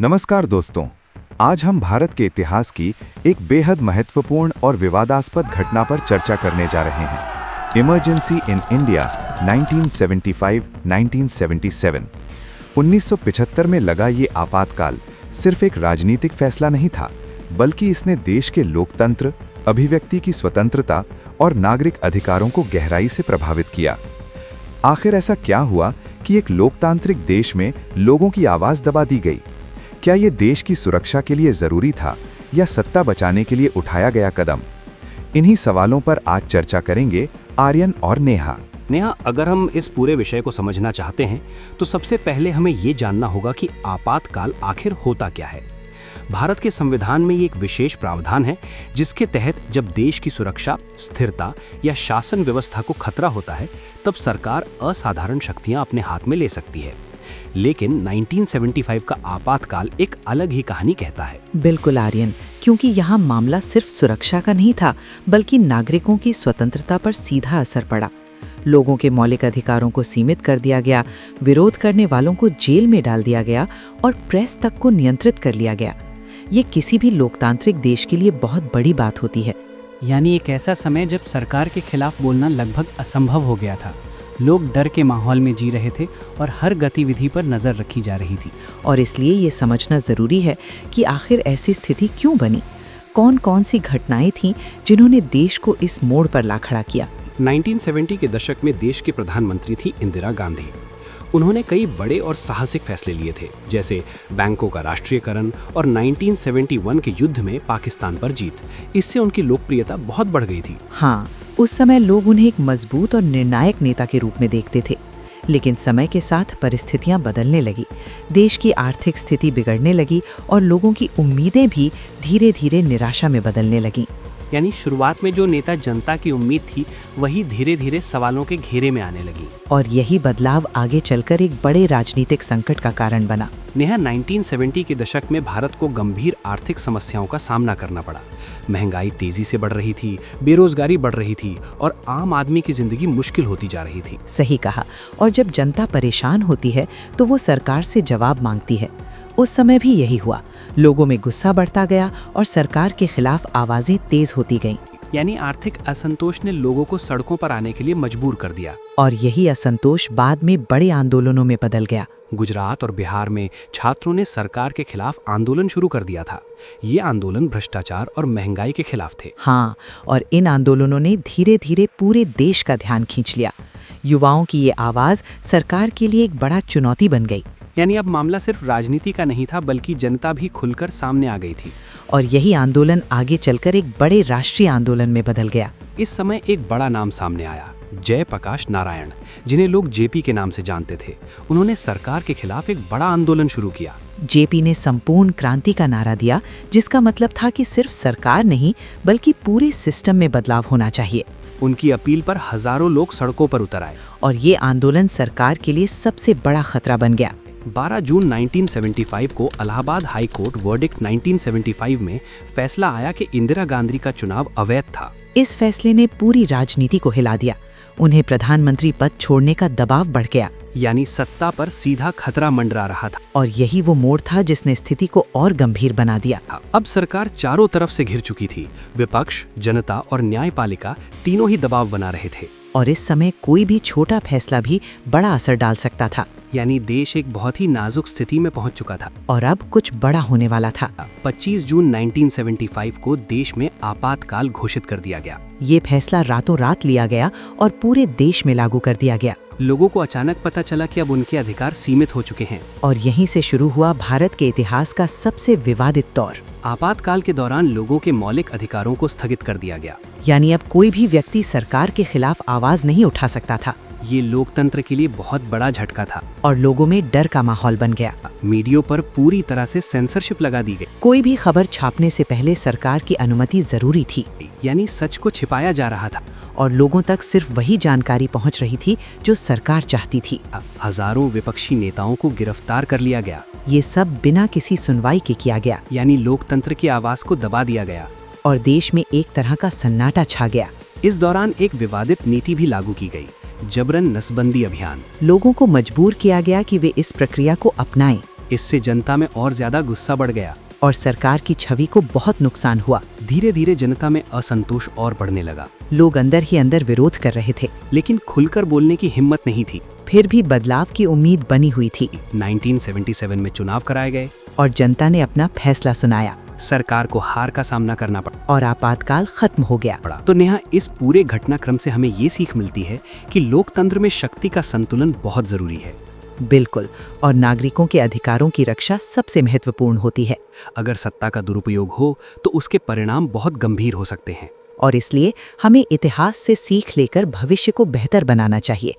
नमस्कार दोस्तों, आज हम भारत के इतिहास की एक बेहद महत्वपूर्ण और विवादास्पद घटना पर चर्चा करने जा रहे हैं। Emergency in India 1975-1977। 1975 में लगा ये आपातकाल सिर्फ एक राजनीतिक फैसला नहीं था, बल्कि इसने देश के लोकतंत्र, अभिव्यक्ति की स्वतंत्रता और नागरिक अधिकारों को गहराई से प्रभावित किया। आखिर ऐसा क्या हुआ कि एक लोकतांत्रिक देश में लोगों की आवाज दबा दी गई? क्या ये देश की सुरक्षा के लिए जरूरी था या सत्ता बचाने के लिए उठाया गया कदम? इन्हीं सवालों पर आज चर्चा करेंगे आर्यन और नेहा। अगर हम इस पूरे विषय को समझना चाहते हैं तो सबसे पहले हमें ये जानना होगा कि आपातकाल आखिर होता क्या है। भारत के संविधान में ये एक विशेष प्रावधान है जिसके तहत जब देश की सुरक्षा, स्थिरता या शासन व्यवस्था को खतरा होता है तब सरकार असाधारण शक्तियां अपने हाथ में ले सकती है। लेकिन 1975 का आपातकाल एक अलग ही कहानी कहता है। बिल्कुल आर्यन, क्योंकि यहाँ मामला सिर्फ सुरक्षा का नहीं था, बल्कि नागरिकों की स्वतंत्रता पर सीधा असर पड़ा। लोगों के मौलिक अधिकारों को सीमित कर दिया गया, विरोध करने वालों को जेल में डाल दिया गया और प्रेस तक को नियंत्रित कर लिया गया। ये किसी भी लोकतांत्रिक देश के लिए बहुत बड़ी बात होती है। यानी एक ऐसा समय जब सरकार के खिलाफ बोलना लगभग असंभव हो गया था। लोग डर के माहौल में जी रहे थे और हर गतिविधि पर नजर रखी जा रही थी। और इसलिए ये समझना जरूरी है कि आखिर ऐसी स्थिति क्यों बनी, कौन कौन सी घटनाएं थीं जिन्होंने देश को इस मोड़ पर ला खड़ा किया। 1970 के दशक में देश की प्रधानमंत्री थी इंदिरा गांधी। उन्होंने कई बड़े और साहसिक फैसले लिए थे, जैसे बैंकों का राष्ट्रीयकरण और 1971 के युद्ध में पाकिस्तान पर जीत। इससे उनकी लोकप्रियता बहुत बढ़ गई थी। हाँ, उस समय लोग उन्हें एक मजबूत और निर्णायक नेता के रूप में देखते थे। लेकिन समय के साथ परिस्थितियां बदलने लगी, देश की आर्थिक स्थिति बिगड़ने लगी और लोगों की उम्मीदें भी धीरे धीरे निराशा में बदलने लगीं। यानी शुरुआत में जो नेता जनता की उम्मीद थी वही धीरे धीरे सवालों के घेरे में आने लगी। और यही बदलाव आगे चलकर एक बड़े राजनीतिक संकट का कारण बना। 1970 के दशक में भारत को गंभीर आर्थिक समस्याओं का सामना करना पड़ा। महंगाई तेजी से बढ़ रही थी, बेरोजगारी बढ़ रही थी और आम आदमी की जिंदगी मुश्किल होती जा रही थी। सही कहा। और जब जनता परेशान होती है तो वो सरकार से जवाब मांगती है। उस समय भी यही हुआ। लोगों में गुस्सा बढ़ता गया और सरकार के खिलाफ आवाजें तेज होती गईं। यानी आर्थिक असंतोष ने लोगों को सड़कों पर आने के लिए मजबूर कर दिया। और यही असंतोष बाद में बड़े आंदोलनों में बदल गया। गुजरात और बिहार में छात्रों ने सरकार के खिलाफ आंदोलन शुरू कर दिया था। ये आंदोलन भ्रष्टाचार और महंगाई के खिलाफ थे। हाँ, और इन आंदोलनों ने धीरे धीरे पूरे देश का ध्यान खींच लिया। युवाओं की ये आवाज सरकार के लिए एक बड़ा चुनौती बन गई। यानी अब मामला सिर्फ राजनीति का नहीं था, बल्कि जनता भी खुलकर सामने आ गई थी। और यही आंदोलन आगे चलकर एक बड़े राष्ट्रीय आंदोलन में बदल गया। इस समय एक बड़ा नाम सामने आया, जयप्रकाश नारायण, जिन्हें लोग जेपी के नाम से जानते थे। उन्होंने सरकार के खिलाफ एक बड़ा आंदोलन शुरू किया। जेपी ने संपूर्ण क्रांति का नारा दिया, जिसका मतलब था कि सिर्फ सरकार नहीं बल्कि पूरे सिस्टम में बदलाव होना चाहिए। उनकी अपील पर हजारों लोग सड़कों पर उतर आए और ये आंदोलन सरकार के लिए सबसे बड़ा खतरा बन गया। 12 जून 1975 को इलाहाबाद हाई कोर्ट वर्डिक्ट 1975 में फैसला आया कि इंदिरा गांधी का चुनाव अवैध था। इस फैसले ने पूरी राजनीति को हिला दिया। उन्हें प्रधानमंत्री पद छोड़ने का दबाव बढ़ गया। यानी सत्ता पर सीधा खतरा मंडरा रहा था। और यही वो मोड़ था जिसने स्थिति को और गंभीर बना दिया। अब सरकार चारों तरफ से घिर चुकी थी। विपक्ष, जनता और न्यायपालिका तीनों ही दबाव बना रहे थे। और इस समय कोई भी छोटा फैसला भी बड़ा असर डाल सकता था। यानी देश एक बहुत ही नाजुक स्थिति में पहुंच चुका था। और अब कुछ बड़ा होने वाला था। 25 जून 1975 को देश में आपातकाल घोषित कर दिया गया। ये फैसला रातों रात लिया गया और पूरे देश में लागू कर दिया गया। लोगों को अचानक पता चला कि अब उनके अधिकार सीमित हो चुके हैं। और यहीं से शुरू हुआ भारत के इतिहास का सबसे विवादित दौर। आपातकाल के दौरान लोगों के मौलिक अधिकारों को स्थगित कर दिया गया। यानी अब कोई भी व्यक्ति सरकार के खिलाफ आवाज नहीं उठा सकता था। ये लोकतंत्र के लिए बहुत बड़ा झटका था। और लोगों में डर का माहौल बन गया। मीडिया पर पूरी तरह से सेंसरशिप लगा दी गई। कोई भी खबर छापने से पहले सरकार की अनुमति जरूरी थी। यानी सच को छिपाया जा रहा था। और लोगों तक सिर्फ वही जानकारी पहुंच रही थी जो सरकार चाहती थी। हजारों विपक्षी नेताओं को गिरफ्तार कर लिया गया। ये सब बिना किसी सुनवाई के किया गया। यानी लोकतंत्र की आवाज को दबा दिया गया। और देश में एक तरह का सन्नाटा छा गया। इस दौरान एक विवादित नीति भी लागू की गई, जबरन नसबंदी अभियान। लोगों को मजबूर किया गया कि वे इस प्रक्रिया को अपनाएं। इससे जनता में और ज्यादा गुस्सा बढ़ गया और सरकार की छवि को बहुत नुकसान हुआ। धीरे धीरे जनता में असंतोष और बढ़ने लगा। लोग अंदर ही अंदर विरोध कर रहे थे, लेकिन खुलकर बोलने की हिम्मत नहीं थी। फिर भी बदलाव की उम्मीद बनी हुई थी 1977 में चुनाव कराए गए और जनता ने अपना फैसला सुनाया सरकार को हार का सामना करना पड़ा। और आपातकाल खत्म हो गया। तो नेहा, इस पूरे घटनाक्रम से हमें ये सीख मिलती है कि लोकतंत्र में शक्ति का संतुलन बहुत जरूरी है। बिल्कुल, और नागरिकों के अधिकारों की रक्षा सबसे महत्वपूर्ण होती है। अगर सत्ता का दुरुपयोग हो तो उसके परिणाम बहुत गंभीर हो सकते हैं। और इसलिए हमें इतिहास से सीख लेकर भविष्य को बेहतर बनाना चाहिए।